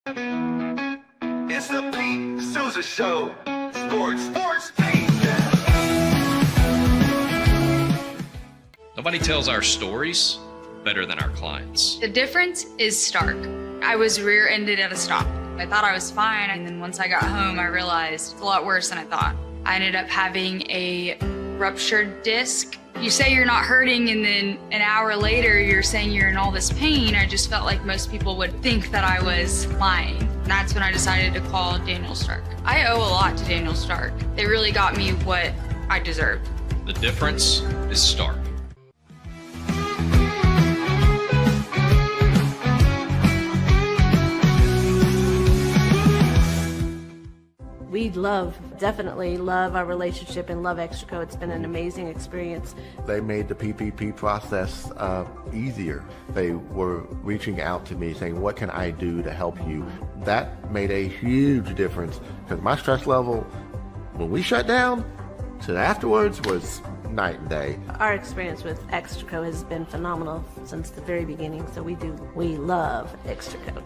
It's the Pete Sousa Show. Sports, Pete. Nobody tells our stories better than our clients. The difference is stark. I was rear-ended at a stop. I thought I was fine, and then once I got home, I realized it's a lot worse than I thought. I ended up having a ruptured disc. You say you're not hurting, and then an hour later, you're saying you're in all this pain. I just felt like most people would think that I was lying. And that's when I decided to call Daniel Stark. I owe a lot to Daniel Stark. They really got me what I deserved. The difference is stark. We definitely love our relationship and love Extraco. It's been an amazing experience. They made the PPP process easier. They were reaching out to me saying, what can I do to help you? That made a huge difference because my stress level, when we shut down, to afterwards was night and day. Our experience with Extraco has been phenomenal since the very beginning, so we love Extraco.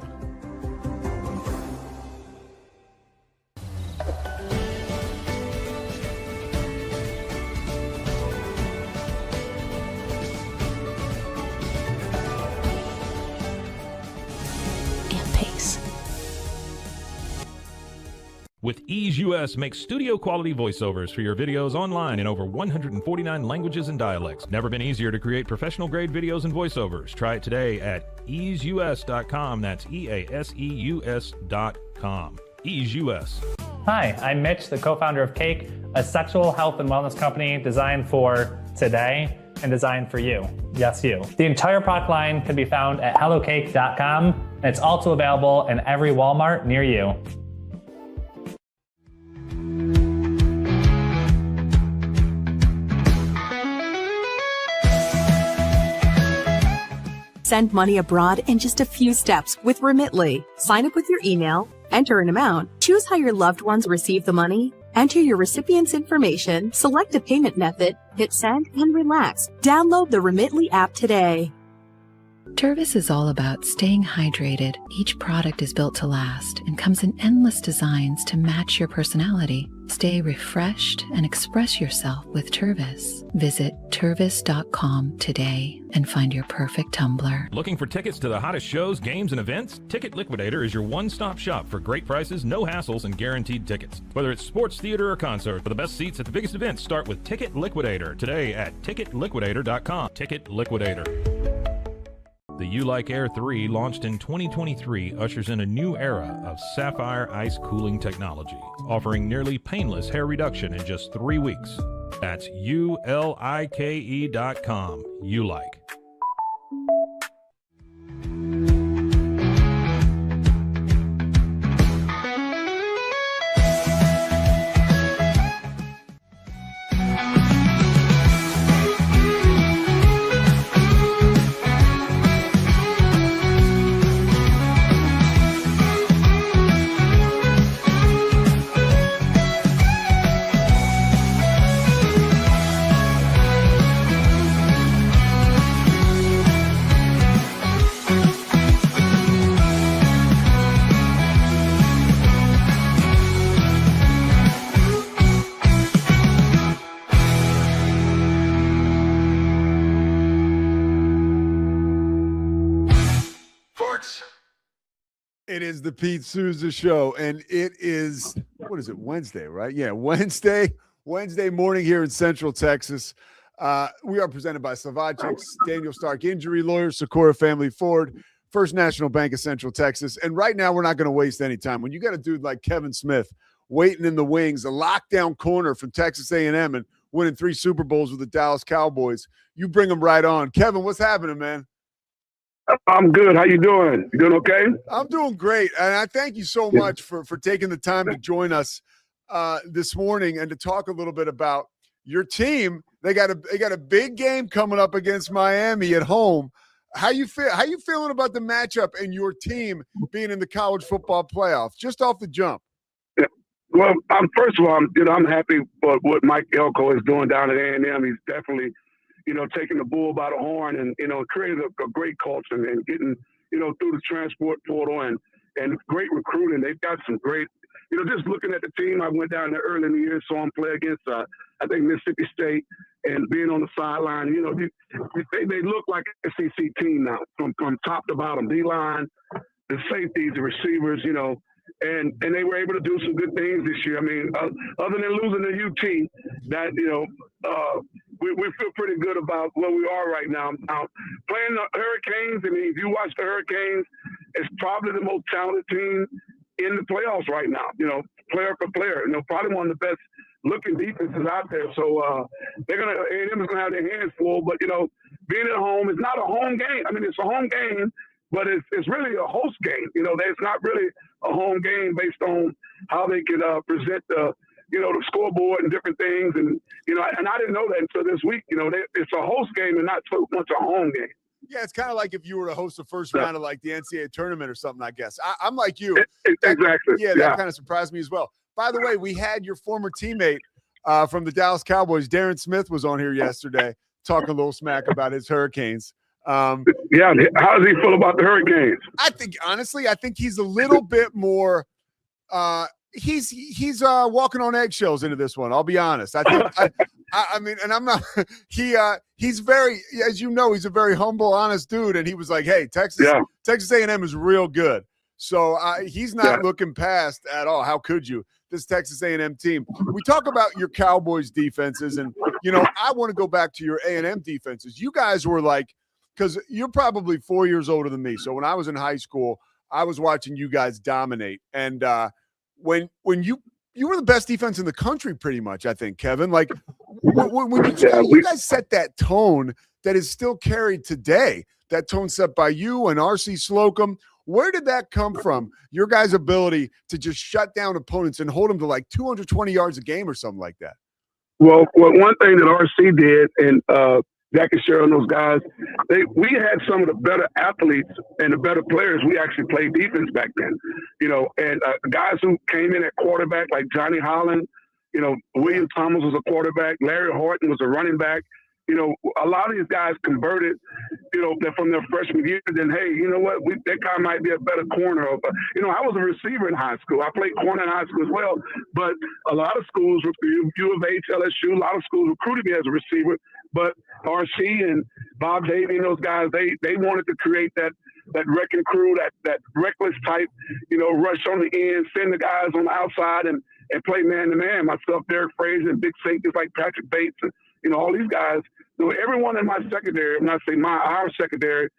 With Ease US makes studio quality voiceovers for your videos online in over 149 languages and dialects. Never been easier to create professional grade videos and voiceovers. Try it today at easeus.com. That's EASEUS.com. Ease US. Hi, I'm Mitch, the co-founder of Cake, a sexual health and wellness company designed for today and designed for you. Yes, you. The entire product line can be found at hellocake.com, and it's also available in every Walmart near you. Send money abroad in just a few steps with Remitly. Sign up with your email, enter an amount, choose how your loved ones receive the money, enter your recipient's information, select a payment method, hit send, and relax. Download the Remitly app today. Tervis is all about staying hydrated. Each product is built to last and comes in endless designs to match your personality. Stay refreshed and express yourself with Tervis. Visit tervis.com today and find your perfect tumbler. Looking for tickets to the hottest shows, games, and events? Ticket Liquidator is your one-stop shop for great prices, no hassles, and guaranteed tickets. Whether it's sports, theater, or concert, for the best seats at the biggest events, start with Ticket Liquidator today at ticketliquidator.com. Ticket Liquidator. The You Like Air 3, launched in 2023, ushers in a new era of sapphire ice cooling technology, offering nearly painless hair reduction in just 3 weeks. That's ULIKE.com. You Like. It is the Pete Sousa Show, and it is, what is it, Wednesday, right? Yeah, Wednesday morning here in Central Texas. We are presented by Savachix, Daniel Stark Injury Lawyers, Socorro Family Ford, First National Bank of Central Texas. And right now, we're not going to waste any time. When you got a dude like Kevin Smith waiting in the wings, a lockdown corner from Texas A&M and winning 3 Super Bowls with the Dallas Cowboys, you bring him right on. Kevin, what's happening, man? I'm good. How you doing? You doing okay? I'm doing great. And I thank you so much for taking the time to join us this morning and to talk a little bit about your team. They got a big game coming up against Miami at home. How you feeling about the matchup and your team being in the college football playoff just off the jump? Yeah. Well, first of all, I'm happy for what Mike Elko is doing down at A&M. He's definitely taking the bull by the horn and, created a great culture and getting, through the transport portal and, and great recruiting. They've got some great, just looking at the team, I went down there early in the year, saw them play against, I think, Mississippi State, and being on the sideline, they look like an SEC team now from top to bottom, D-line, the safeties, the receivers, and they were able to do some good things this year. I mean, other than losing to UT, that, we feel pretty good about where we are right now. Now, playing the Hurricanes, I mean, if you watch the Hurricanes, it's probably the most talented team in the playoffs right now, player for player. Probably one of the best looking defenses out there. So A&M is going to have their hands full. But, being at home is not a home game. I mean, it's a home game, but it's really a host game. There's not really a home game based on how they can present the scoreboard and different things. And, and I didn't know that until this week. It's a host game and not so much a home game. Yeah, it's kind of like if you were to host the first round of like the NCAA tournament or something, I guess. I'm like you. Exactly. That kind of surprised me as well. By the way, we had your former teammate from the Dallas Cowboys, Darren Smith, was on here yesterday talking a little smack about his Hurricanes. Yeah, how does he feel about the Hurricanes? I think he's a little bit more he's walking on eggshells into this one. I'll be honest. I think I mean, and I'm not. He's very, as you know, he's a very humble, honest dude. And he was like, "Hey, Texas A&M is real good." So he's not looking past at all. How could you? This Texas A&M team. We talk about your Cowboys defenses, and I want to go back to your A&M defenses. You guys were like, because you're probably 4 years older than me. So when I was in high school, I was watching you guys dominate, and when you were the best defense in the country, pretty much, I think, Kevin. Like, when you guys set that tone that is still carried today, that tone set by you and R.C. Slocum, where did that come from? Your guys' ability to just shut down opponents and hold them to like 220 yards a game or something like that? Well, one thing that R.C. did, and Jackie Sherrill and those guys, we had some of the better athletes and the better players. We actually played defense back then, and guys who came in at quarterback like Johnny Holland, William Thomas was a quarterback, Larry Horton was a running back. A lot of these guys converted, from their freshman year. Then, hey, you know what? That guy might be a better corner. I was a receiver in high school. I played corner in high school as well. But a lot of schools, U of H, LSU, a lot of schools recruited me as a receiver. But RC and Bob Davey and those guys, they wanted to create that wrecking crew, that reckless type, rush on the end, send the guys on the outside and play man-to-man. Myself, Derek Fraser, and big safeties like Patrick Bates, and all these guys. Everyone in my secondary, when I say our secondary,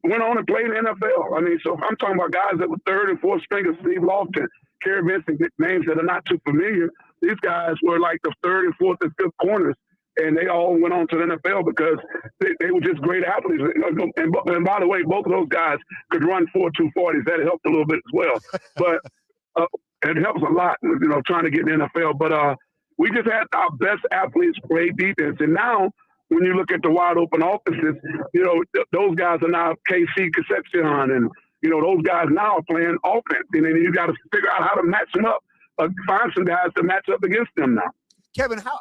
went on and played in the NFL. I mean, so if I'm talking about guys that were third and fourth stringers, Steve Lofton, Kerry Vincent, names that are not too familiar, these guys were like the third and fourth and fifth corners. And they all went on to the NFL because they were just great athletes. And by the way, both of those guys could run 4.240s. That helped a little bit as well. But it helps a lot, trying to get in the NFL. But we just had our best athletes play defense. And now, when you look at the wide open offenses, those guys are now KC Concepcion, and those guys now are playing offense. And then you got to figure out how to match them up, find some guys to match up against them now. Kevin, how?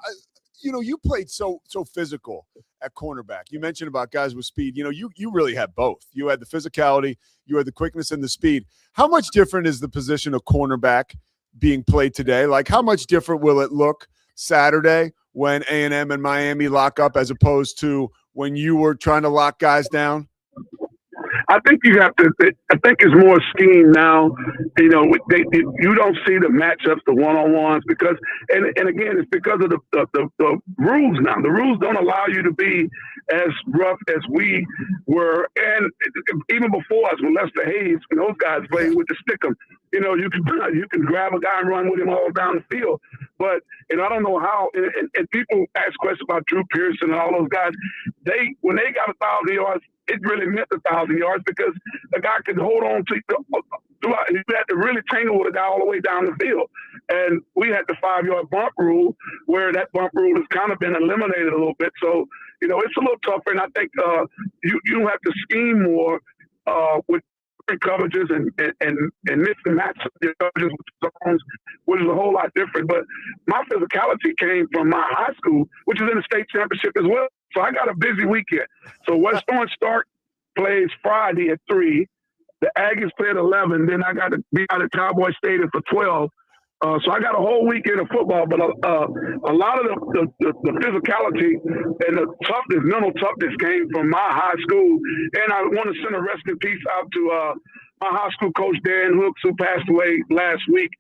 You played so physical at cornerback. You mentioned about guys with speed. You really had both. You had the physicality, you had the quickness and the speed. How much different is the position of cornerback being played today? Like, how much different will it look Saturday when A&M and Miami lock up as opposed to when you were trying to lock guys down? I think you have to. I think it's more scheme now. You don't see the matchups, the one-on-ones, because and again, it's because of the rules now. The rules don't allow you to be as rough as we were, and even before us, when Lester Hayes and those guys played with the stickum. You can grab a guy and run with him all down the field. But I don't know how. And people ask questions about Drew Pearson and all those guys. When they got 1,000 yards. It really meant 1,000 yards because a guy could hold on to throughout. You had to really tangle with a guy all the way down the field. And we had the 5-yard bump rule, where that bump rule has kind of been eliminated a little bit. So, it's a little tougher. And I think you have to scheme more with coverages and mix and match coverages with zones, which is a whole lot different. But my physicality came from my high school, which is in the state championship as well. So I got a busy weekend. So West Orange Stark plays Friday at 3. The Aggies played 11. Then I got to be out at Cowboy Stadium for 12. So I got a whole weekend of football, but a lot of the physicality and the toughness, mental toughness came from my high school. And I want to send a rest in peace out to my high school coach, Dan Hooks, who passed away last week.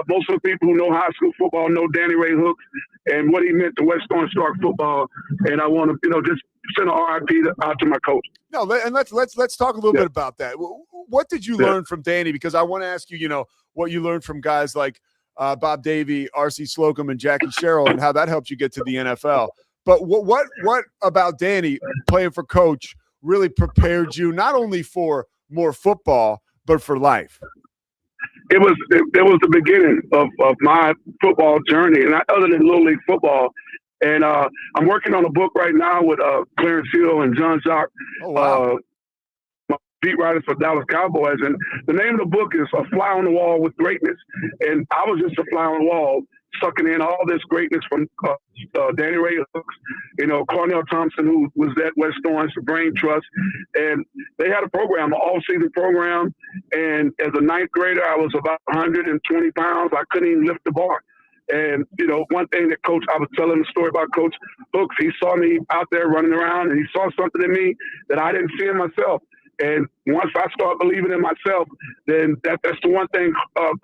Most of the people who know high school football know Danny Ray Hooks and what he meant to West Orange Stark football. And I want to, just send an RIP out to my coach. No, and let's talk a little bit about that. What did you learn from Danny? Because I want to ask you, what you learned from guys like Bob Davie, R.C. Slocum, and Jackie Sherrill, and how that helped you get to the NFL. But what about Danny playing for Coach really prepared you not only for more football but for life? It was the beginning of my football journey, and other than Little League football. And I'm working on a book right now with Clarence Hill and John Jacques. Oh, wow. Beat writers for Dallas Cowboys, and the name of the book is A Fly on the Wall with Greatness. And I was just a fly on the wall, sucking in all this greatness from Danny Ray Hooks, Cornell Thompson, who was at West Orange, the Brain Trust, and they had a program, an all-season program. And as a ninth grader, I was about 120 pounds. I couldn't even lift the bar. And, one thing that I was telling the story about Coach Hooks, he saw me out there running around, and he saw something in me that I didn't see in myself. And once I start believing in myself, then that's the one thing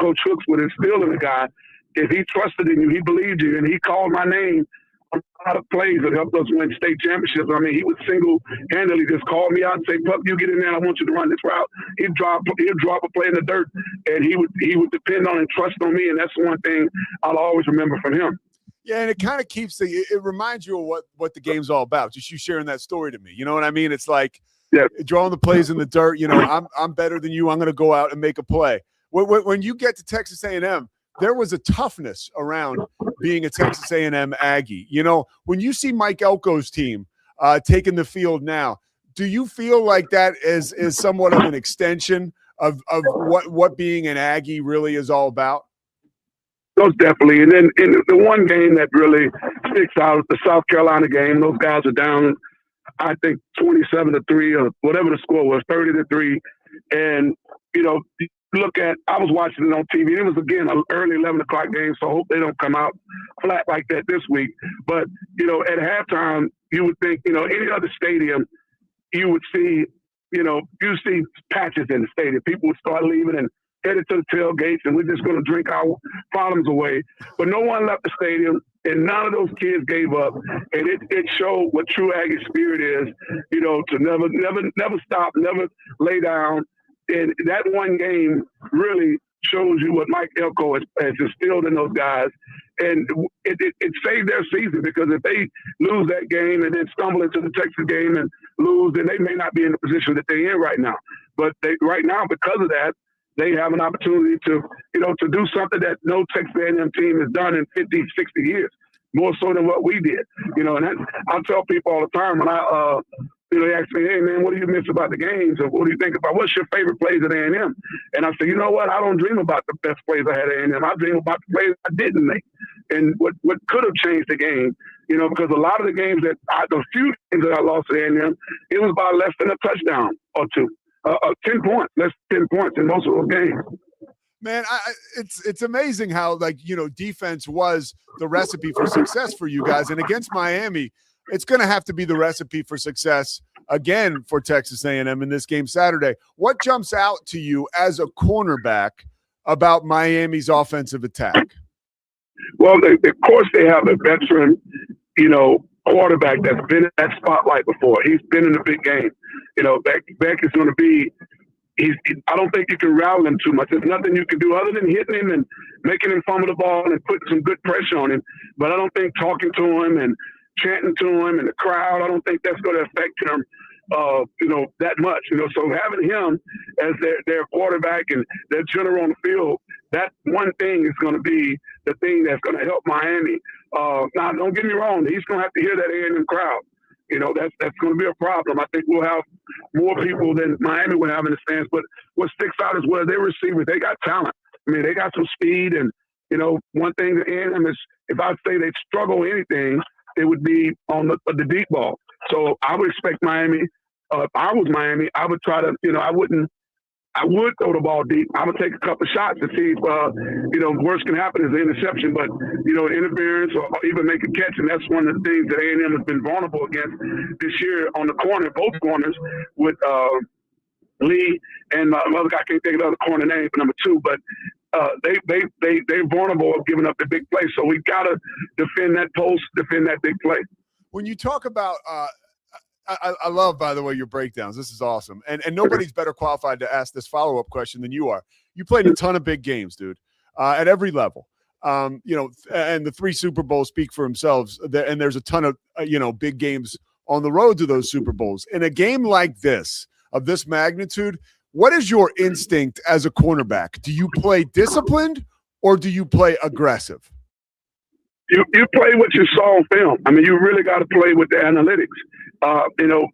Coach Hooks would instill in the guy. If he trusted in you, he believed you, and he called my name on a lot of plays that helped us win state championships. I mean, he would single-handedly just call me out and say, "Pup, you get in there. I want you to run this route." He'd drop a play in the dirt, and he would depend on and trust on me, and that's one thing I'll always remember from him. Yeah, and it kind of it reminds you of what the game's all about. Just you sharing that story to me. You know what I mean? It's like, drawing the plays in the dirt. I'm better than you. I'm going to go out and make a play. When you get to Texas A&M, there was a toughness around being a Texas A&M Aggie. When you see Mike Elko's team taking the field now, do you feel like that is somewhat of an extension of what being an Aggie really is all about? Most definitely. And then in the one game that really sticks out, the South Carolina game, those guys are down, I think 27-3 or whatever the score was, 30-3. And, I was watching it on TV. It was, again, an early 11 o'clock game, so I hope they don't come out flat like that this week. But, at halftime, you would think, any other stadium, you would see, you see patches in the stadium. People would start leaving and headed to the tailgates, and we're just going to drink our problems away. But no one left the stadium, and none of those kids gave up. And it showed what true Aggie spirit is, to never stop, never lay down. And that one game really shows you what Mike Elko has instilled in those guys. And it saved their season, because if they lose that game and then stumble into the Texas game and lose, then they may not be in the position that they're in right now. But right now, because of that, they have an opportunity to do something that no Texas A&M team has done in 50, 60 years, more so than what we did. And I tell people all the time when they ask me, "Hey, man, what do you miss about the games? Or what do you think about, what's your favorite plays at A&M?" And I say, "You know what? I don't dream about the best plays I had at A&M. I dream about the plays I didn't make and what could have changed the game." Because a lot of the games the few games that I lost at A&M, it was by less than a touchdown or two. 10 points, less than 10 points in most of those games. Man, it's amazing how defense was the recipe for success for you guys, and against Miami, it's going to have to be the recipe for success again for Texas A&M in this game Saturday. What jumps out to you as a cornerback about Miami's offensive attack? Well, of course, they have a veteran, quarterback that's been in that spotlight before. He's been in the big game. Beck is going to be. I don't think you can rattle him too much. There's nothing you can do other than hitting him and making him fumble the ball and putting some good pressure on him. But I don't think talking to him and chanting to him and the crowd, I don't think that's going to affect him, that much. So having him as their quarterback and their general on the field, that one thing is going to be the thing that's going to help Miami. Now, don't get me wrong. He's going to have to hear that A&M crowd. That's going to be a problem. I think we'll have more people than Miami will have in the stands. But what sticks out is their receivers. They got talent. I mean, they got some speed. And, one thing that A&M is, if I say they struggle anything, it would be on the deep ball. So I would expect Miami. If I was Miami, I would try to, I wouldn't I would throw the ball deep. I would take a couple shots to see if, worst can happen is an interception, but, interference or even make a catch. And that's one of the things that A&M has been vulnerable against this year on the corner, both corners, with Lee and my other guy, I can't think of the corner name, but number 2, but they're vulnerable of giving up the big play. So we got to defend that post, defend that big play. When you talk about I love, by the way, your breakdowns. This is awesome. And nobody's better qualified to ask this follow-up question than you are. You played a ton of big games, dude, at every level. And the 3 Super Bowls speak for themselves. And there's a ton of, big games on the road to those Super Bowls. In a game like this, of this magnitude, what is your instinct as a cornerback? Do you play disciplined or do you play aggressive? You play what you saw on film. I mean, you really got to play with the analytics.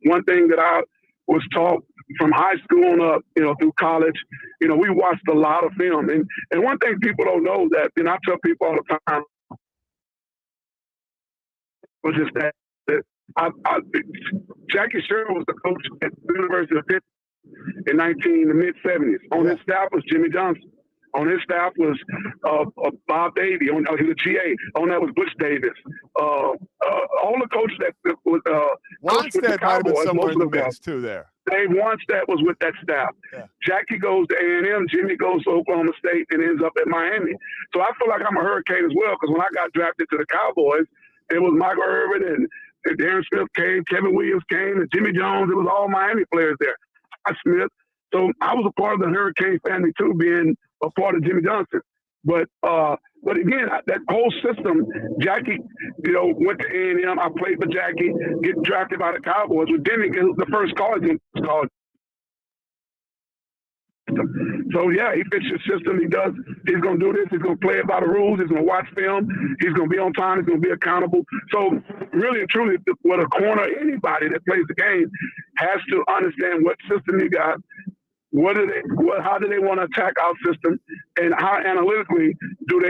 One thing that I was taught from high school on up, through college, we watched a lot of film. And one thing people don't know that, and I tell people all the time, was just that Jackie Sherrill was the coach at the University of Pittsburgh in the mid-70s. On his staff was Jimmy Johnson. On his staff was Bob Davie. He was a GA. On that was Butch Davis. All the coaches that was Wannstedt might have been somewhere in the mix too there. Dave Wannstedt was with that staff. Yeah. Jackie goes to A&M. Jimmy goes to Oklahoma State and ends up at Miami. So I feel like I'm a Hurricane as well, because when I got drafted to the Cowboys, it was Michael Irvin and Darren Smith came, Kevin Williams came, and Jimmy Jones. It was all Miami players there. Smith. So I was a part of the Hurricane family too, being a part of Jimmy Johnson. But again, that whole system, Jackie, went to A&M. I played for Jackie, get drafted by the Cowboys. With Denny, the first college college. So yeah, he fits your system. He's going to do this. He's going to play it by the rules. He's going to watch film. He's going to be on time. He's going to be accountable. So really and truly, with a corner, anybody that plays the game has to understand what system you got. How do they want to attack our system, and how analytically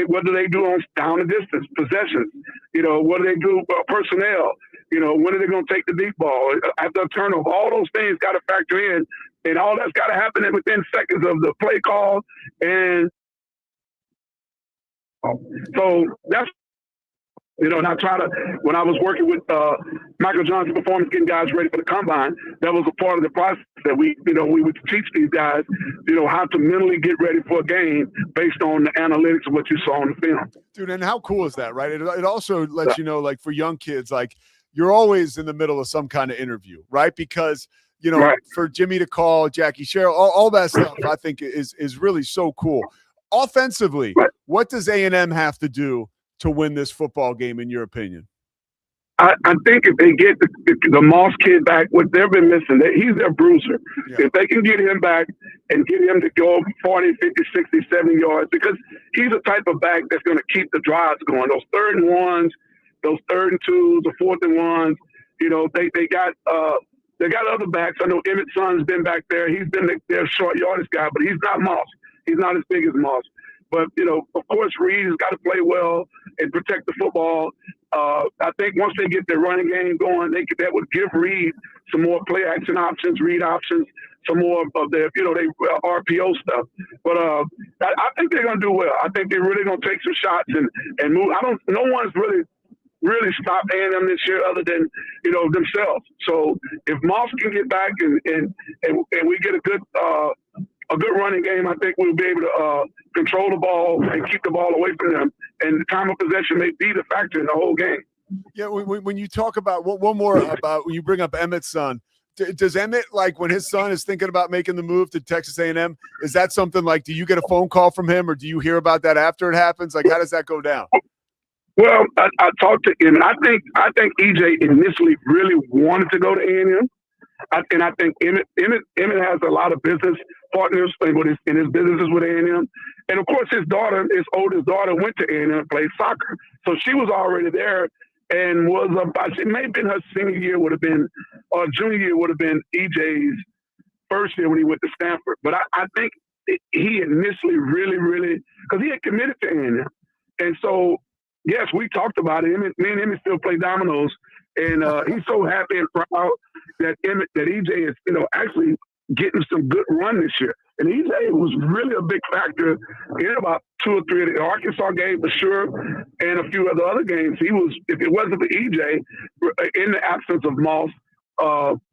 what do they do on down and distance, possessions? What do they do personnel? When are they going to take the deep ball after a turnover? All those things got to factor in, and all that's got to happen within seconds of the play call. And so that's. And I try to, when I was working with Michael Johnson Performance, getting guys ready for the combine, that was a part of the process that we would teach these guys, how to mentally get ready for a game based on the analytics of what you saw on the film. Dude, and how cool is that, right? It also lets you know, like for young kids, like you're always in the middle of some kind of interview, right? Because, right. For Jimmy to call Jackie Sherrill, all that stuff I think is really so cool. Offensively, right. What does A&M have to do to win this football game, in your opinion? I think if they get the Moss kid back, what they've been missing, he's their bruiser. Yeah. If they can get him back and get him to go 40, 50, 60, 70 yards, because he's a type of back that's going to keep the drives going. Those 3rd and 1s, those 3rd and 2s, the 4th and 1s, they got other backs. I know Emmett Son's been back there. He's been their short yardage guy, but he's not Moss. He's not as big as Moss. But, of course, Reed has got to play well and protect the football. I think once they get their running game going, that would give Reed some more play action options, read options, some more of their, RPO stuff. But I think they're going to do well. I think they're really going to take some shots and move. No one's really stopped A&M this year other than, themselves. So if Moss can get back and we get a good running game, I think we'll be able to control the ball and keep the ball away from them. And the time of possession may be the factor in the whole game. Yeah, when you talk about one more about when you bring up Emmett's son, does Emmett, like when his son is thinking about making the move to Texas A&M, is that something like, do you get a phone call from him or do you hear about that after it happens? Like, how does that go down? Well, I talked to him, and I think EJ initially really wanted to go to A&M. And I think Emmett has a lot of business partners in his businesses with A&M. And, of course, his oldest daughter, went to A&M and played soccer. So she was already there and it may have been her senior year or junior year would have been EJ's first year when he went to Stanford. But I think he initially really, really – because he had committed to A&M. And so, yes, we talked about it. Me and Emmett still play dominoes. And he's so happy and proud that EJ is, actually getting some good run this year. And EJ was really a big factor in about 2 or 3 of the Arkansas game for sure, and a few of the other games. He was, if it wasn't for EJ, in the absence of Moss,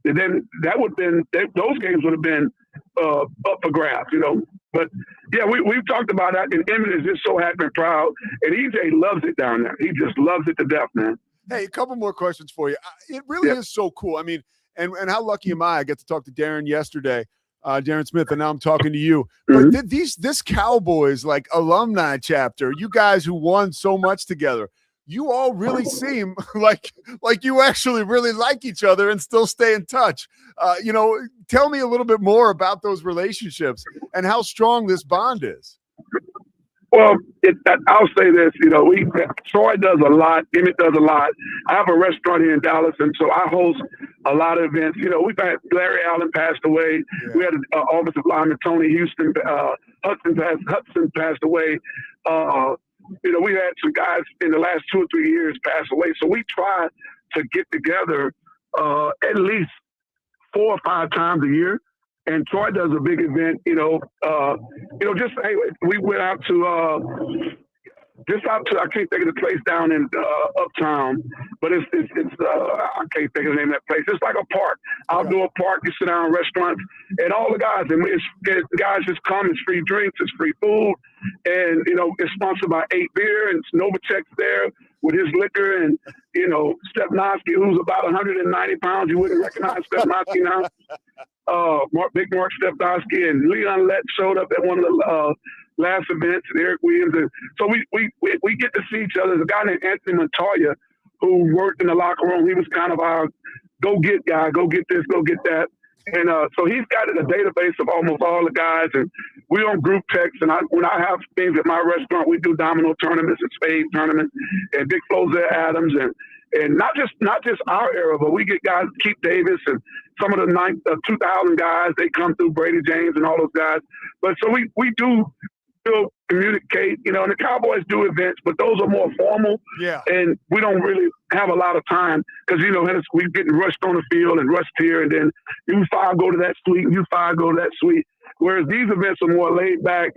then that would have been, those games would have been up for grabs, you know. But yeah, we've talked about that, and Emmett is just so happy and proud, and EJ loves it down there. He just loves it to death, man. Hey, a couple more questions for you. It really is so cool. I mean, and how lucky am I? I get to talk to Darren yesterday, Darren Smith, and now I'm talking to you. But this Cowboys like alumni chapter, you guys who won so much together, you all really seem like you actually really like each other and still stay in touch. You know, tell me a little bit more about those relationships and how strong this bond is. Well, I'll say this, you know, Troy does a lot, Emmett does a lot. I have a restaurant here in Dallas, and so I host a lot of events. You know, we've had Larry Allen passed away. Yeah. We had offensive lineman Tony Houston, Hudson passed away. You know, we had some guys in the last 2 or 3 years pass away. So we try to get together at least 4 or 5 times a year. And Troy does a big event, just, hey, we went out to, I can't think of the place down in Uptown, but it's I can't think of the name of that place. It's like a park, outdoor park. You sit down in restaurants, and all the guys, and guys just come. It's free drinks, it's free food, and you know it's sponsored by 8 Beer, and Novacek's there with his liquor, and you know Stepnoski, who's about 190 pounds. You wouldn't recognize Stepnoski now. Big Mark Stepnoski and Leon Lett showed up at one of the last events, and Eric Williams. And so we get to see each other. There's a guy named Anthony Montoya who worked in the locker room. He was kind of our go-get guy, go get this, go get that. And so he's got a database of almost all the guys, and we on group text. And when I have things at my restaurant, we do domino tournaments and spade tournaments, and Big Flozel Adams, and not just our era, but we get guys, Keith Davis and some of the 2000 guys. They come through, Brady James and all those guys. But so we do still communicate, you know, and the Cowboys do events, but those are more formal. Yeah. And we don't really have a lot of time because, you know, we getting rushed on the field and rushed here, and then you 5 go to that suite, you 5 go to that suite. Whereas these events are more laid back,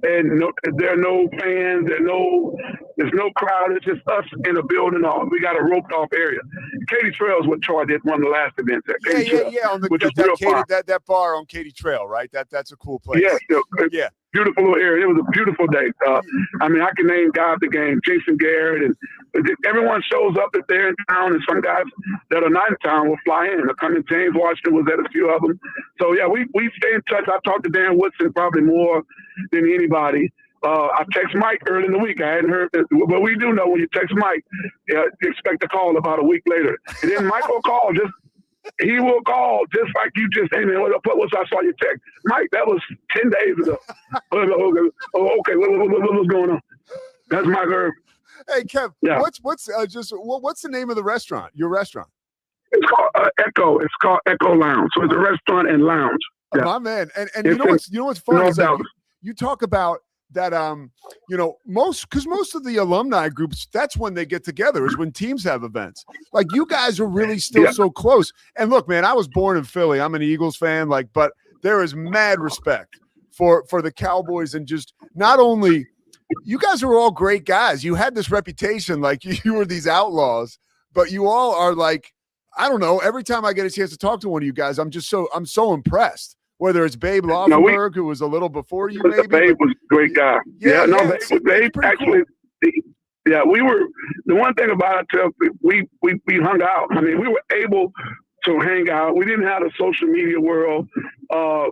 and there are no fans, there's no crowd. It's just us in a building. We got a roped off area. Katy Trail is what Troy did one of the last events at Katy Trail. Yeah. On that bar on Katy Trail, right? That's a cool place. Yeah. Beautiful little area. It was a beautiful day. I mean, I can name guys the game, Jason Garrett, and everyone shows up if they're in town, and some guys that are not in town will fly in. James Washington was at a few of them. So, yeah, we stay in touch. I talked to Dan Woodson probably more than anybody. I text Mike early in the week. I hadn't heard this, but we do know when you text Mike, expect a call about a week later. And then Mike will call he will call just like you just, hey man, what's I saw your text. Mike, that was 10 days ago. Okay, what's going on? That's Mike Irvin. Hey Kev, what's the name of the restaurant? Your restaurant? It's called Echo. It's called Echo Lounge. So it's a restaurant and lounge. Yeah. My man. And you know what's funny is like, you talk about that most of the alumni groups, that's when they get together, is when teams have events. Like you guys are really still so close. And look, man, I was born in Philly. I'm an Eagles fan, but there is mad respect for the Cowboys, and just not only you guys are all great guys. You had this reputation like you were these outlaws, but you all are like, I don't know, every time I get a chance to talk to one of you guys, I'm so impressed. Whether it's Babe Laufenberg, who was a little before you, maybe. Babe was a great guy. Babe actually. Cool. We were. The one thing about it, we hung out. I mean, we were able to hang out. We didn't have a social media world. Our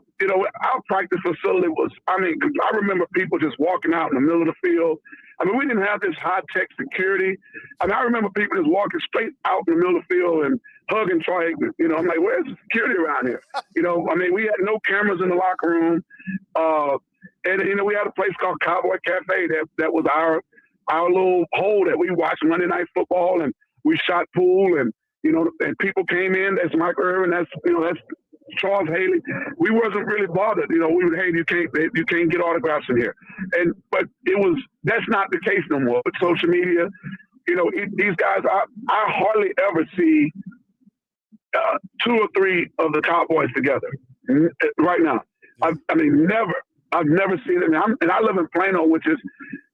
practice facility was. I mean, I remember people just walking out in the middle of the field. I mean, we didn't have this high-tech security. I mean, I remember people just walking straight out in the middle of the field and hugging Troy. You know, I'm like, where's the security around here? You know, I mean, we had no cameras in the locker room. And we had a place called Cowboy Cafe that was our little hole that we watched Monday Night Football, and we shot pool, and, you know, and people came in. That's Mike Irvin. That's Charles Haley. We wasn't really bothered. You know, we would, hey, you can't get autographs in here. But that's not the case no more. With social media, you know, these guys, I hardly ever see 2 or 3 of the Cowboys together. right now. I mean, never. I've never seen it. And I live in Plano, which is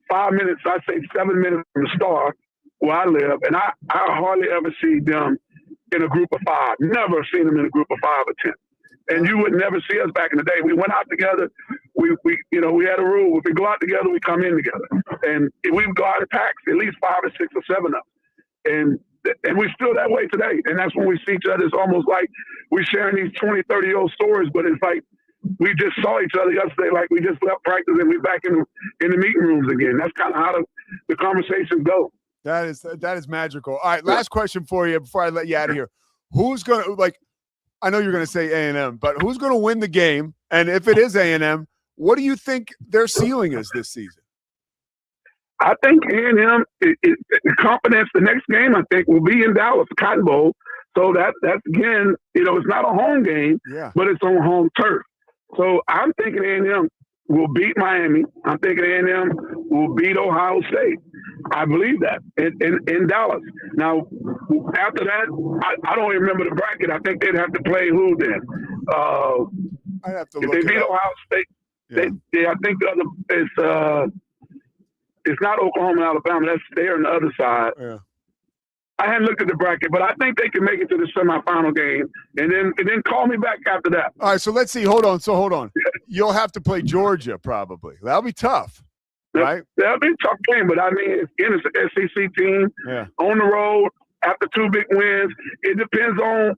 5 minutes, I say 7 minutes from the Star where I live, and I hardly ever see them in a group of 5. Never seen them in a group of 5 or 10. And you would never see us back in the day. We went out together. We had a rule. If we go out together, we come in together. And we would go out in packs, at least 5 or 6 or 7 of them. And we're still that way today. And that's when we see each other. It's almost like we're sharing these 20, 30-year-old stories, but it's like we just saw each other yesterday, like we just left practice and we're back in the meeting rooms again. That's kind of how the conversations go. That is magical. All right, last question for you before I let you out of here. Who's going to, like, I know you're going to say A&M, but who's going to win the game? And if it is A&M, what do you think their ceiling is this season? I think A&M, confidence, the next game, I think, will be in Dallas, the Cotton Bowl. So that's again, it's not a home game, but it's on home turf. So I'm thinking A&M will beat Miami. I'm thinking A&M will beat Ohio State. I believe that in Dallas. Now, after that, I don't even remember the bracket. I think they'd have to play who then? I have to if look they it beat up. Ohio State, I think the other it's not Oklahoma and Alabama. They're on the other side. Yeah. I hadn't looked at the bracket, but I think they can make it to the semifinal game, and then call me back after that. All right, so let's see. Hold on. You'll have to play Georgia probably. That'll be tough, right? That'll be a tough game, but I mean, it's an SEC team on the road after 2 big wins. It depends on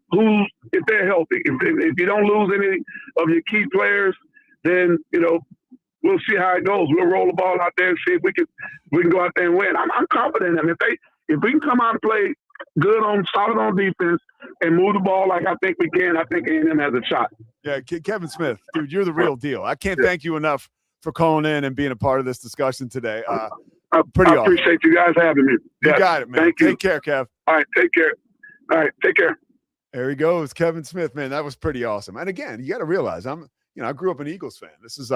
if they're healthy. If you don't lose any of your key players, then we'll see how it goes. We'll roll the ball out there and see if we can go out there and win. I'm confident in them. If we can come out and play good solid on defense and move the ball like I think we can, I think A&M has a shot. Yeah, Kevin Smith, dude, you're the real deal. I can't thank you enough for calling in and being a part of this discussion today. Pretty awesome. I appreciate you guys having me. You got it, man. Thank you. Take care, Kev. All right, take care. All right, take care. There he goes, Kevin Smith, man. That was pretty awesome. And again, you got to realize I grew up an Eagles fan. This is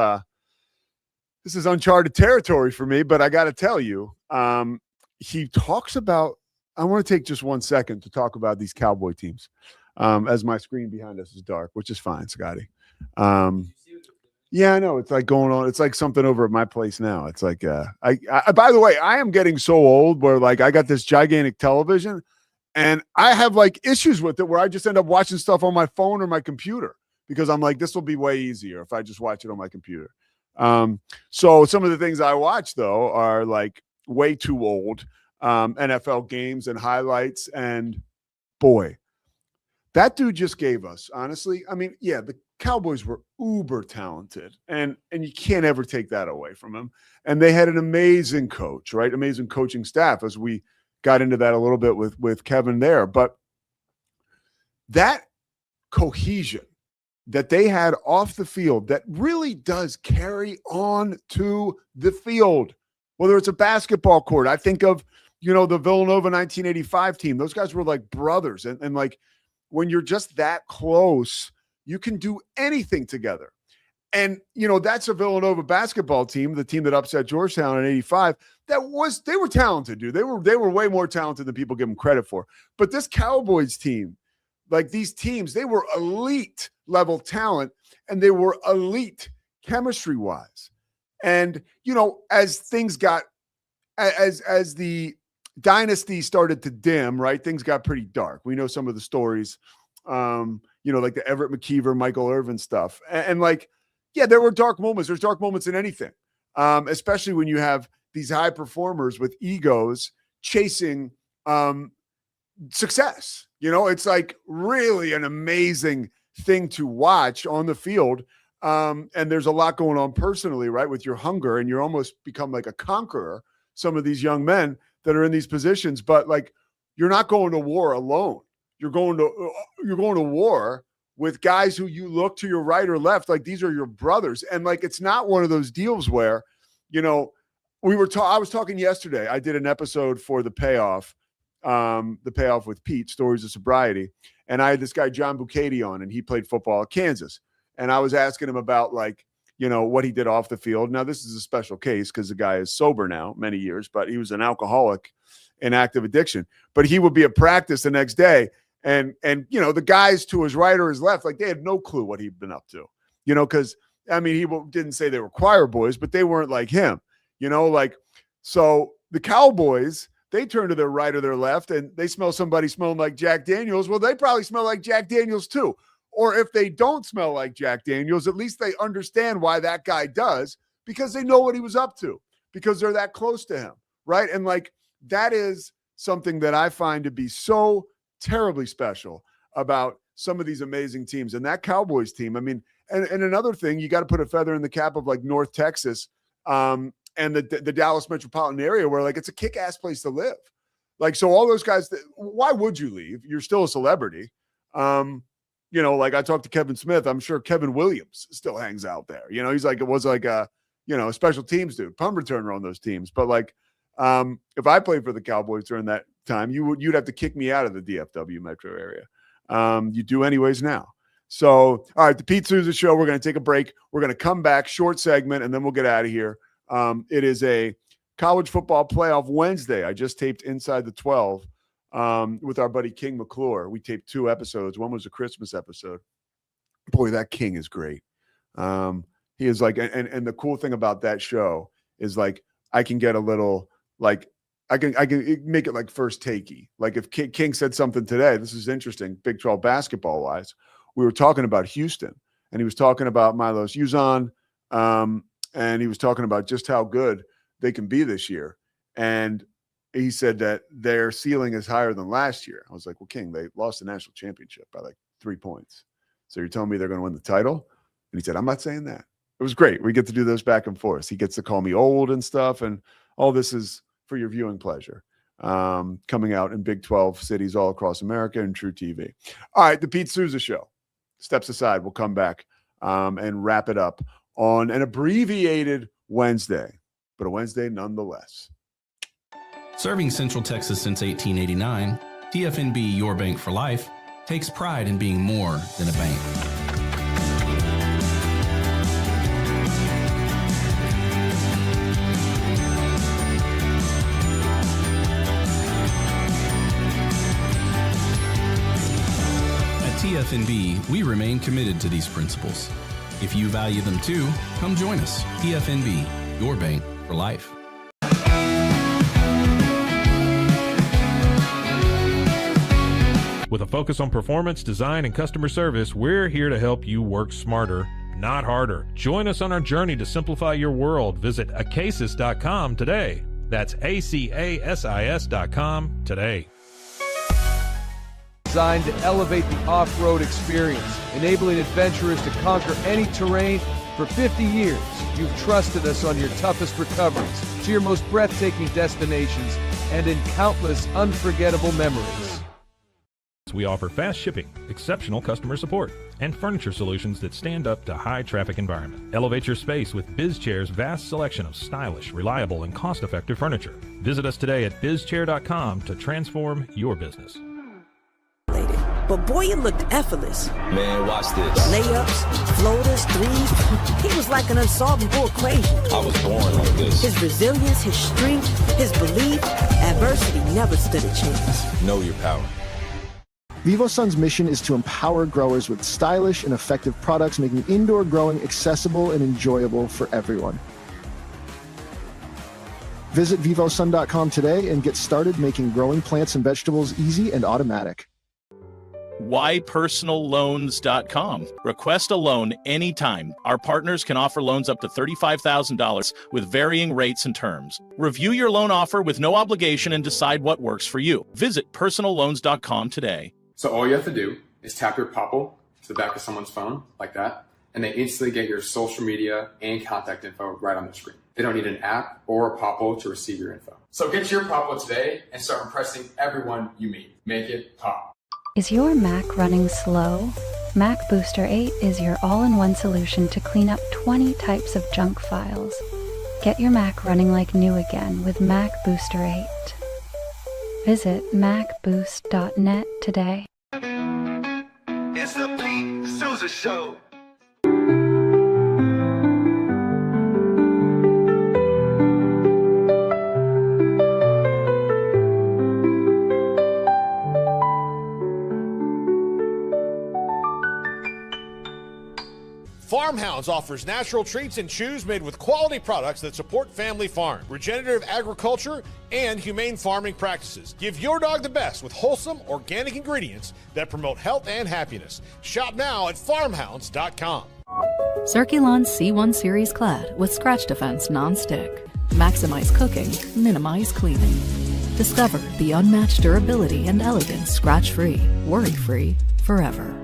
uncharted territory for me, but I got to tell you, he talks about, I want to take just 1 second to talk about these Cowboy teams as my screen behind us is dark, which is fine, Scotty. Yeah, I know. It's like going on. It's like something over at my place now. It's like, I by the way, I am getting so old where like I got this gigantic television and I have like issues with it where I just end up watching stuff on my phone or my computer because I'm like, this will be way easier if I just watch it on my computer. So some of the things I watch though are like way too old. NFL games and highlights, and boy, that dude just gave us, honestly, I mean, yeah, the Cowboys were uber talented, and you can't ever take that away from them. And they had an amazing coach, right? Amazing coaching staff, as we got into that a little bit with Kevin there. But that cohesion that they had off the field that really does carry on to the field, whether it's a basketball court. I think of the Villanova 1985 team. Those guys were like brothers. And like when you're just that close, you can do anything together. And, that's a Villanova basketball team, the team that upset Georgetown in 85. They were talented, dude. They were way more talented than people give them credit for. But this Cowboys team, like these teams, they were elite level talent and they were elite chemistry wise. And, as things got, as the dynasty started to dim, right? Things got pretty dark. We know some of the stories, like the Everett McKeever, Michael Irvin stuff. And like, yeah, there were dark moments. There's dark moments in anything, especially when you have these high performers with egos chasing success. It's like really an amazing thing to watch on the field. And there's a lot going on personally, right? With your hunger, and you're almost become like a conqueror. Some of these young men that are in these positions, but like, you're not going to war alone. You're going to war with guys who you look to your right or left. Like these are your brothers. And like, it's not one of those deals where, I was talking yesterday, I did an episode for the payoff with Pete, Stories of Sobriety. And I had this guy, John Bucati, on, and he played football at Kansas. And I was asking him about like, what he did off the field. Now, this is a special case because the guy is sober now, many years, but he was an alcoholic in active addiction. But he would be at practice the next day, And the guys to his right or his left, like they had no clue what he'd been up to, because I mean, he didn't say they were choir boys, but they weren't like him, so the Cowboys, they turn to their right or their left and they smell somebody smelling like Jack Daniels. Well, they probably smell like Jack Daniels too. Or if they don't smell like Jack Daniels, at least they understand why that guy does, because they know what he was up to, because they're that close to him, right? And like that is something that I find to be so terribly special about some of these amazing teams. And that Cowboys team, I mean, and another thing, you got to put a feather in the cap of like North Texas and the Dallas metropolitan area, where like it's a kick-ass place to live. Like, so all those guys, why would you leave? You're still a celebrity. Like I talked to Kevin Smith, I'm sure Kevin Williams still hangs out there. He's like, it was like a special teams dude, punt returner on those teams. But like, if I played for the Cowboys during that time, you'd have to kick me out of the DFW metro area. You do anyways now. So, all right, the Pete Sousa Show. We're going to take a break. We're going to come back, short segment, and then we'll get out of here. It is a college football playoff Wednesday. I just taped Inside the 12 with our buddy King McClure. We taped 2 episodes. One was a Christmas episode. Boy, that King is great. He is like, and the cool thing about that show is like, I can get a little like, I can make it like first takey. Like if King said something today, this is interesting, Big 12 basketball wise. We were talking about Houston, and he was talking about Milos Uzan, and he was talking about just how good they can be this year. And he said that their ceiling is higher than last year. I was like, well, King, they lost the national championship by like 3 points. So you're telling me they're going to win the title? And he said, I'm not saying that. It was great. We get to do those back and forth. He gets to call me old and stuff. And all this is for your viewing pleasure. Coming out in Big 12 cities all across America and True TV. All right, the Pete Sousa Show steps aside. We'll come back and wrap it up on an abbreviated Wednesday, but a Wednesday nonetheless. Serving Central Texas since 1889, TFNB, your bank for life, takes pride in being more than a bank. TFNB, we remain committed to these principles. If you value them too, come join us. TFNB, your bank for life. With a focus on performance, design, and customer service, we're here to help you work smarter, not harder. Join us on our journey to simplify your world. Visit acasis.com today. That's ACASIS.com today. Designed to elevate the off-road experience, enabling adventurers to conquer any terrain. For 50 years, you've trusted us on your toughest recoveries, to your most breathtaking destinations, and in countless unforgettable memories. We offer fast shipping, exceptional customer support, and furniture solutions that stand up to high traffic environment. Elevate your space with BizChair's vast selection of stylish, reliable, and cost-effective furniture. Visit us today at bizchair.com to transform your business. But boy, it looked effortless. Man, watch this. Layups, floaters, threes. He was like an unsolvable equation. I was born like this. His resilience, his strength, his belief, adversity never stood a chance. Know your power. VivoSun's mission is to empower growers with stylish and effective products, making indoor growing accessible and enjoyable for everyone. Visit vivosun.com today and get started making growing plants and vegetables easy and automatic. WhyPersonalLoans.com. Request a loan anytime. Our partners can offer loans up to $35,000 with varying rates and terms. Review your loan offer with no obligation and decide what works for you. Visit PersonalLoans.com today. So all you have to do is tap your Popple to the back of someone's phone, like that, and they instantly get your social media and contact info right on the screen. They don't need an app or a Popple to receive your info. So get your Popple today and start impressing everyone you meet. Make it pop. Is your Mac running slow? Mac Booster 8 is your all-in-one solution to clean up 20 types of junk files. Get your Mac running like new again with Mac Booster 8. Visit macboost.net today. It's the Pete Sousa Show. Farmhounds offers natural treats and chews made with quality products that support family farm, regenerative agriculture, and humane farming practices. Give your dog the best with wholesome, organic ingredients that promote health and happiness. Shop now at farmhounds.com. Circulon C1 Series Clad with Scratch Defense Non-Stick. Maximize cooking, minimize cleaning. Discover the unmatched durability and elegance scratch-free, worry-free, forever.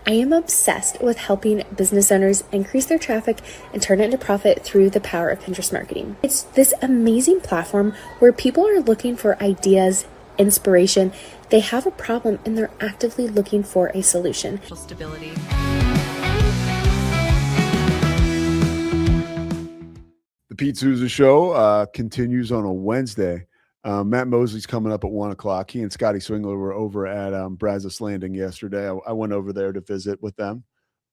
I am obsessed with helping business owners increase their traffic and turn it into profit through the power of Pinterest marketing. It's this amazing platform where people are looking for ideas, inspiration. They have a problem and they're actively looking for a solution. Stability. The Pete Sousa Show continues on a Wednesday. Matt Mosley's coming up at 1 o'clock. He and Scotty Swingler were over at Brazos Landing yesterday. I went over there to visit with them.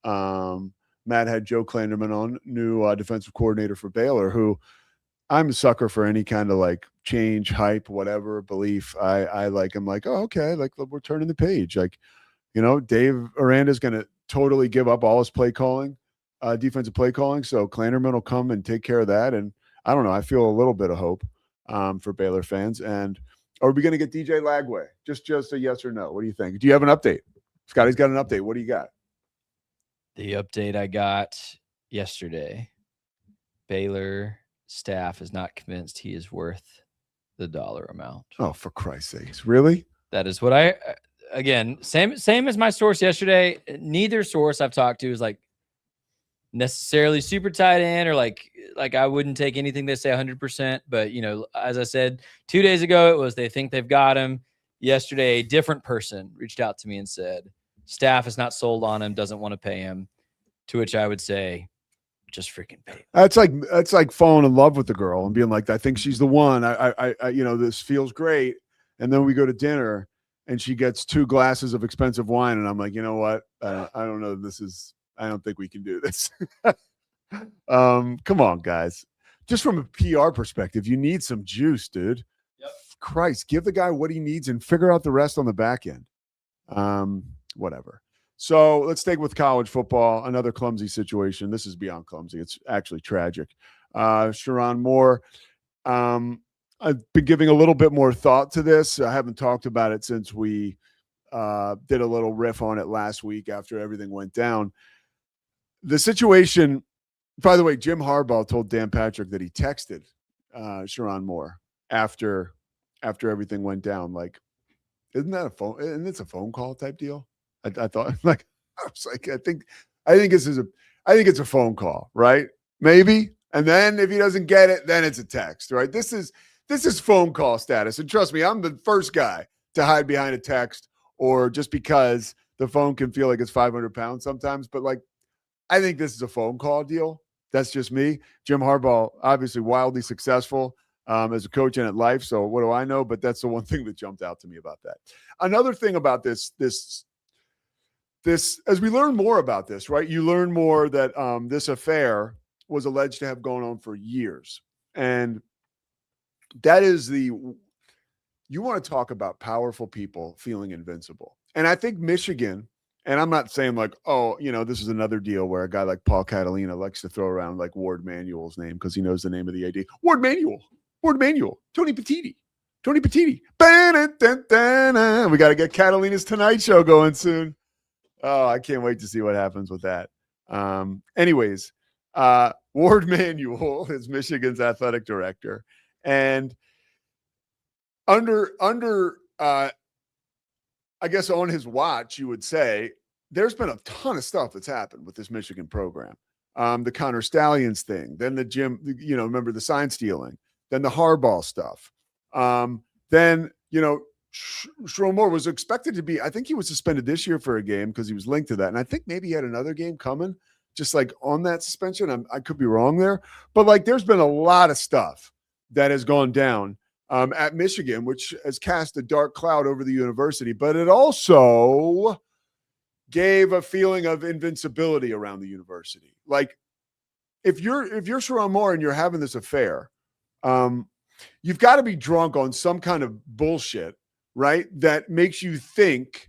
Matt had Joe Klanderman on, new defensive coordinator for Baylor, who I'm a sucker for any kind of like change, hype, whatever, belief. I like, I'm like, oh, okay, like we're turning the page. Like, you know, Dave Aranda's going to totally give up all his play calling, defensive play calling. So Klanderman will come and take care of that. And I don't know, I feel a little bit of hope for Baylor fans. And are we going to get DJ Lagway? Just a yes or no. What do you think? Do you have an update? Scotty's got an update. What do you got? The update I got yesterday, Baylor staff is not convinced he is worth the dollar amount. Oh, for Christ's sakes. Really? That is what I, again, same as my source yesterday. Neither source I've talked to is like necessarily super tight end or like I wouldn't take anything they say 100%. But, you know, as I said 2 days ago, it was they think they've got him. Yesterday, a different person reached out to me and said, staff is not sold on him, doesn't want to pay him. To which I would say, just freaking pay him. That's like falling in love with the girl and being like, I think she's the one. I you know, this feels great. And then we go to dinner and she gets 2 glasses of expensive wine. And I'm like, you know what? I don't know. I don't think we can do this. Come on, guys. Just from a PR perspective, you need some juice, dude. Yep. Christ, give the guy what he needs and figure out the rest on the back end. Whatever. So let's stay with college football. Another clumsy situation. This is beyond clumsy. It's actually tragic. Sharon Moore. I've been giving a little bit more thought to this. I haven't talked about it since we did a little riff on it last week after everything went down. The situation, by the way, Jim Harbaugh told Dan Patrick that he texted Sharon Moore after everything went down. Like, isn't that a phone? Isn't this a phone call type deal? I thought, like, I was like, I think it's a phone call, right? Maybe. And then if he doesn't get it, then it's a text, right? This is phone call status. And trust me, I'm the first guy to hide behind a text or just because the phone can feel like it's 500 pounds sometimes. But like, I think this is a phone call deal. That's just me. Jim Harbaugh, obviously wildly successful as a coach and at life. So what do I know? But that's the one thing that jumped out to me about that. Another thing about this, as we learn more about this, right? You learn more that this affair was alleged to have gone on for years. And that is you want to talk about powerful people feeling invincible. And I think Michigan, and I'm not saying like, oh, you know, this is another deal where a guy like Paul Catalina likes to throw around like Ward Manuel's name because he knows the name of the AD. Ward Manuel, Tony Petitti. Ba-da-da-da-da. We got to get Catalina's Tonight Show going soon. Oh, I can't wait to see what happens with that. Anyways, Ward Manuel is Michigan's athletic director. And under I guess on his watch, you would say, there's been a ton of stuff that's happened with this Michigan program. The Connor Stallions thing, then the Jim, remember the sign stealing, then the Harbaugh stuff. Then, Sherrone Moore was expected to be, I think he was suspended this year for a game because he was linked to that. And I think maybe he had another game coming just like on that suspension. I could be wrong there, but like there's been a lot of stuff that has gone down at Michigan, which has cast a dark cloud over the university, but it also gave a feeling of invincibility around the university. Like if you're Sherrone Moore and you're having this affair, you've got to be drunk on some kind of bullshit, right? That makes you think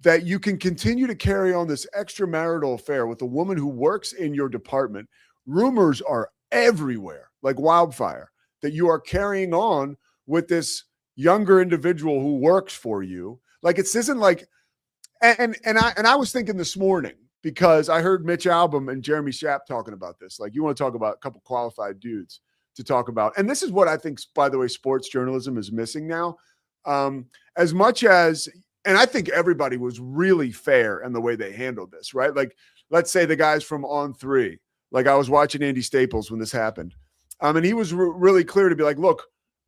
that you can continue to carry on this extramarital affair with a woman who works in your department. Rumors are everywhere, like wildfire, that you are carrying on with this younger individual who works for you. Like this isn't like, and I was thinking this morning because I heard Mitch Albom and Jeremy Schaap talking about this. Like you want to talk about a couple qualified dudes to talk about. And this is what I think, by the way, sports journalism is missing now. As much as, and I think everybody was really fair in the way they handled this, right? Like, let's say the guys from On3, like I was watching Andy Staples when this happened. And he was really clear to be like, look,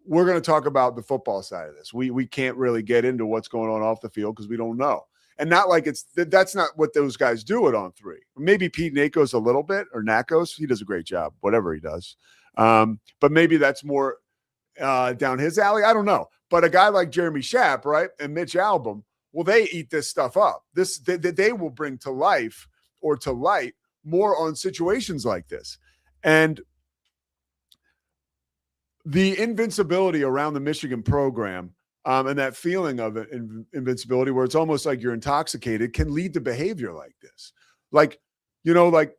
we're going to talk about the football side of this. We can't really get into what's going on off the field because we don't know. And not like that's not what those guys do at On3. Maybe Pete Nakos a little bit, or Nakos. He does a great job, whatever he does. But maybe that's more down his alley. I don't know. But a guy like Jeremy Schaap, right, and Mitch Albom, well, they eat this stuff up. They will bring to life or to light more on situations like this. And the invincibility around the Michigan program and that feeling of invincibility where it's almost like you're intoxicated can lead to behavior like this. Like, like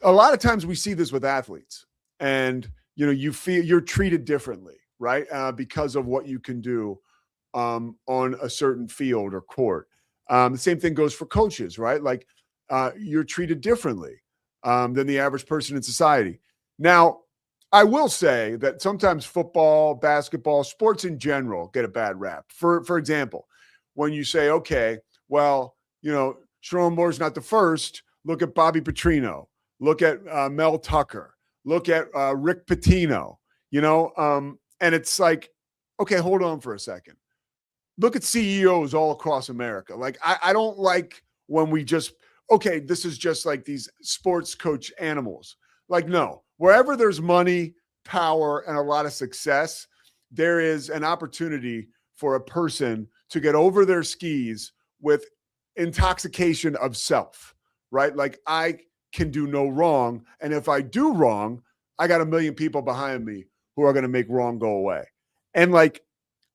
a lot of times we see this with athletes and, you feel you're treated differently, right? Because of what you can do on a certain field or court. The same thing goes for coaches, right? Like you're treated differently than the average person in society. Now, I will say that sometimes football, basketball, sports in general get a bad rap. For example, when you say, okay, well, Sherrone Moore's not the first, look at Bobby Petrino, look at Mel Tucker, look at Rick Pitino, and it's like, okay, hold on for a second. Look at CEOs all across America. Like, I don't like when we just, okay, this is just like these sports coach animals. Like, no, wherever there's money, power, and a lot of success, there is an opportunity for a person to get over their skis with intoxication of self, right? Like, I can do no wrong. And if I do wrong, I got a million people behind me who are going to make wrong go away. And like,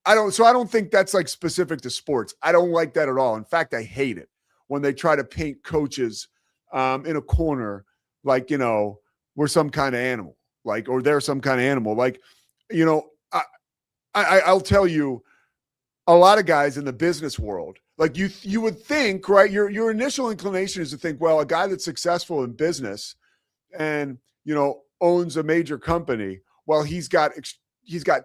I don't think that's like specific to sports. I don't like that at all. In fact, I hate it when they try to paint coaches in a corner, like, we're some kind of animal, like, or they're some kind of animal. Like, I'll tell you, a lot of guys in the business world, like you would think, right? Your initial inclination is to think, well, a guy that's successful in business and, owns a major company, well, he's got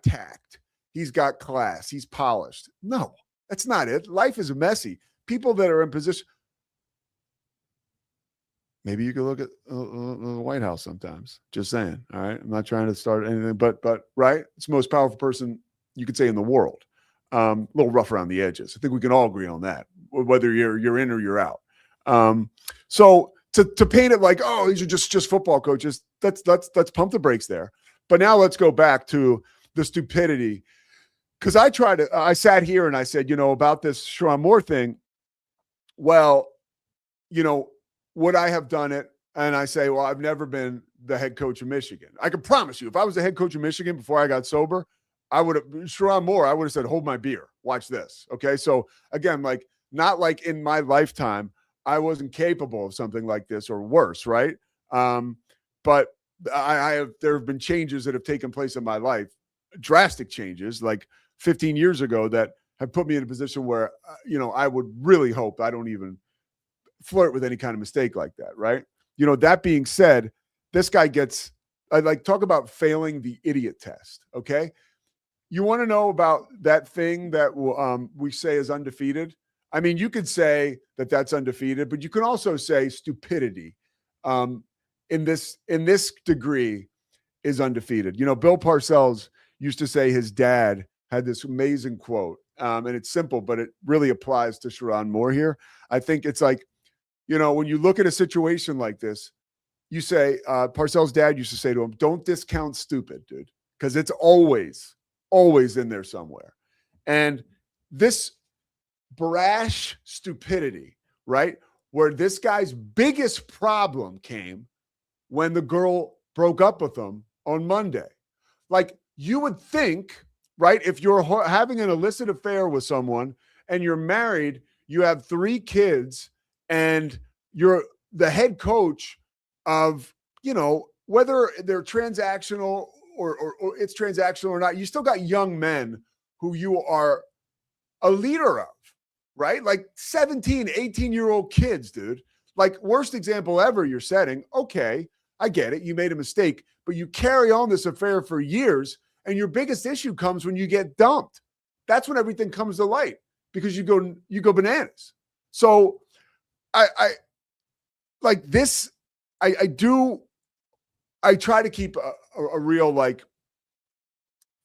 tact, he's got class, he's polished. No, that's not it. Life is messy. People that are in position. Maybe you could look at the White House sometimes. Just saying. All right. I'm not trying to start anything, but right. It's the most powerful person you could say in the world. A little rough around the edges. I think we can all agree on that, whether you're in or you're out. So to paint it like, oh, these are just football coaches, let's pump the brakes there. But now let's go back to the stupidity. Because I sat here and I said, about this Sherrone Moore thing. Well, would I have done it? And I say, well, I've never been the head coach of Michigan. I can promise you, if I was the head coach of Michigan before I got sober, I would have, Sherrone Moore, I would have said, hold my beer. Watch this. Okay. So again, like, not like in my lifetime, I wasn't capable of something like this or worse. Right. But there have been changes that have taken place in my life, drastic changes, like 15 years ago, that have put me in a position where, I would really hope I don't even flirt with any kind of mistake like that. Right. That being said, this guy gets, talk about failing the idiot test. Okay. You want to know about that thing that we say is undefeated? I mean, you could say that that's undefeated, but you can also say stupidity in this degree is undefeated. You know, Bill Parcells used to say his dad had this amazing quote, and it's simple, but it really applies to Sharon Moore here. I think it's like, you know, when you look at a situation like this, you say, Parcells' dad used to say to him, don't discount stupid, dude, because it's always in there somewhere. And this brash stupidity, right, where this guy's biggest problem came when the girl broke up with him on Monday. Like, you would think, right, if you're having an illicit affair with someone and you're married, you have 3 kids, and you're the head coach of, you know, whether they're transactional or it's transactional or not, you still got young men who you are a leader of, right? Like 17, 18-year-old kids, dude. Like, worst example ever you're setting. Okay, I get it. You made a mistake, but you carry on this affair for years, and your biggest issue comes when you get dumped. That's when everything comes to light, because you go bananas. So I like this. I try to keep a real, like,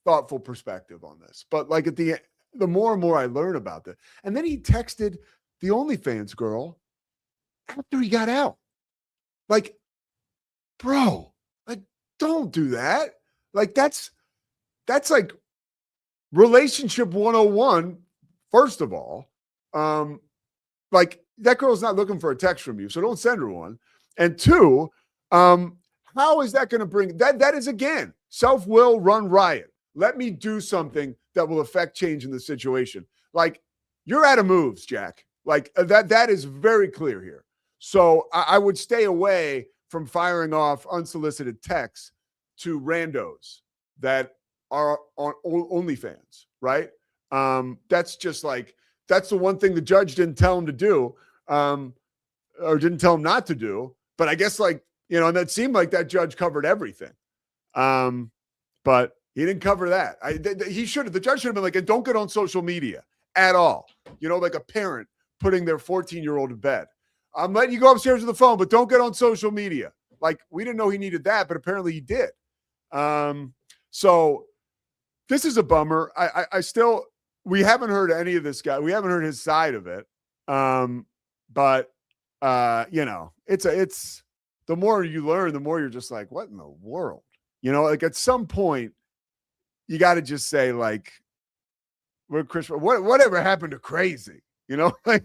thoughtful perspective on this, but like at the more and more I learn about that. And then he texted the OnlyFans girl after he got out. Like, bro, like, don't do that. Like, that's like relationship 101. First of all, like, that girl's not looking for a text from you, so don't send her one. And 2, how is that going to bring that? That is, again, self-will run riot. Let me do something that will affect change in the situation. Like, you're out of moves, Jack. Like, that is very clear here. So I would stay away from firing off unsolicited texts to randos that are on OnlyFans, right? That's just like, that's the one thing the judge didn't tell him to do, or didn't tell him not to do. But I guess, like, you know, and that seemed like that judge covered everything. But he didn't cover that. The judge should have been like, and don't get on social media at all. You know, like a parent putting their 14-year-old to bed. I'm letting you go upstairs with the phone, but don't get on social media. Like, we didn't know he needed that, but apparently he did. So this is a bummer. I still, we haven't heard any of this guy. We haven't heard his side of it. But you know, it's the more you learn, the more you're just like, what in the world? You know, like, at some point, you got to just say, like, whatever happened to crazy? You know, like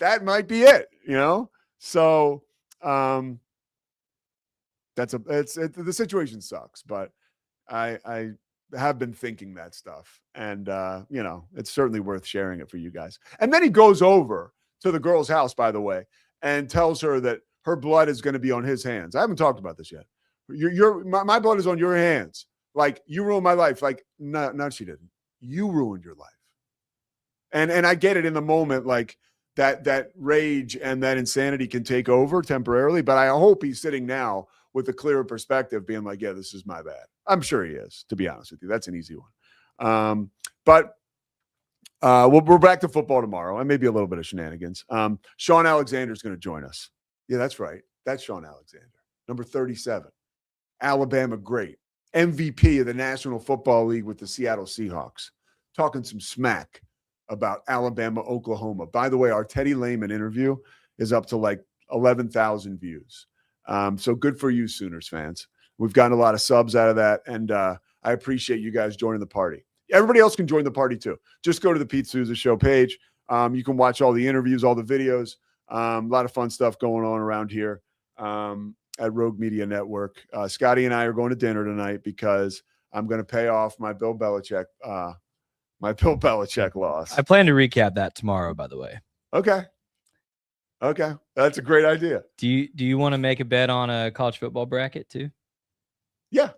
that might be it, you know? So the situation sucks, but I have been thinking that stuff, and you know, it's certainly worth sharing it for you guys. And then he goes over to the girl's house, by the way, and tells her that her blood is going to be on his hands. I haven't talked about this yet. My blood is on your hands. Like, you ruined my life. Like, no, she didn't. You ruined your life. And I get it in the moment, like, that rage and that insanity can take over temporarily, but I hope he's sitting now with a clearer perspective, being like, yeah, this is my bad. I'm sure he is, to be honest with you. That's an easy one. But we're back to football tomorrow, and maybe a little bit of shenanigans. Sean Alexander is going to join us. Yeah, that's right. That's Sean Alexander, number 37. Alabama great. MVP of the National Football League with the Seattle Seahawks. Talking some smack about Alabama, Oklahoma. By the way, our Teddy Lehman interview is up to like 11,000 views. So good for you, Sooners fans. We've gotten a lot of subs out of that, and I appreciate you guys joining the party. Everybody else can join the party too. Just go to the Pete Sousa Show page. You can watch all the interviews, all the videos. A lot of fun stuff going on around here at Rogue Media Network. Scotty and I are going to dinner tonight because I'm going to pay off my Bill Belichick loss. I plan to recap that tomorrow, by the way. Okay, that's a great idea. Do you want to make a bet on a college football bracket too? Yeah,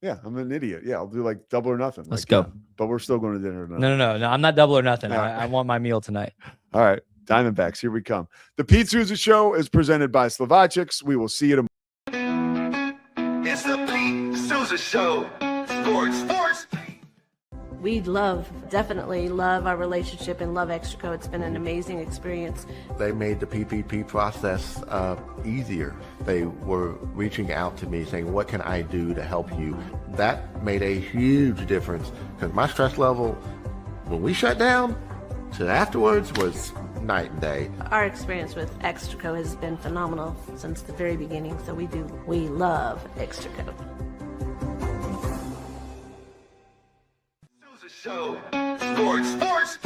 I'm an idiot. Yeah, I'll do like double or nothing. Let's go. But we're still going to dinner tonight. No. I'm not double or nothing. No. I want my meal tonight. All right. Diamondbacks, here we come. The Pete Sousa Show is presented by Slovacics. We will see you tomorrow. It's the Pete Sousa Show. Sports. We definitely love our relationship and love Extraco. It's been an amazing experience. They made the PPP process easier. They were reaching out to me saying, what can I do to help you? That made a huge difference because my stress level, when we shut down, to afterwards was night and day. Our experience with Extraco has been phenomenal since the very beginning, so we love Extraco. Show. Sports.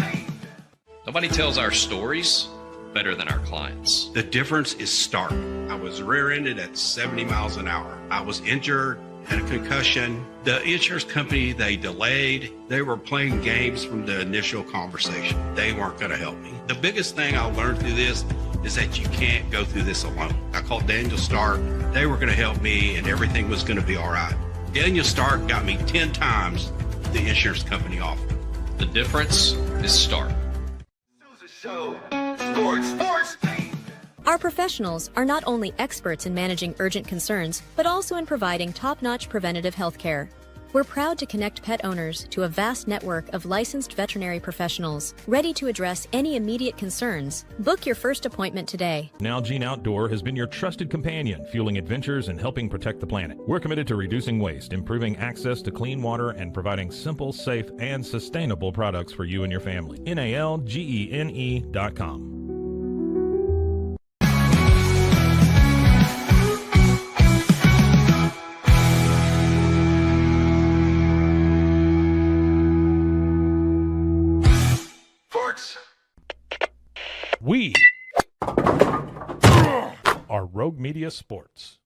Nobody tells our stories better than our clients. The difference is stark. I was rear-ended at 70 miles an hour. I was injured, had a concussion. The insurance company, they delayed. They were playing games from the initial conversation. They weren't going to help me. The biggest thing I learned through this is that you can't go through this alone. I called Daniel Stark. They were going to help me and everything was going to be all right. Daniel Stark got me 10 times the insurance company offered. The difference is stark. Sousa Show. Sports. Our professionals are not only experts in managing urgent concerns, but also in providing top-notch preventative health care. We're proud to connect pet owners to a vast network of licensed veterinary professionals, ready to address any immediate concerns. Book your first appointment today. Nalgene Outdoor has been your trusted companion, fueling adventures and helping protect the planet. We're committed to reducing waste, improving access to clean water, and providing simple, safe, and sustainable products for you and your family. NALGENE.com. We are Rogue Media Sports.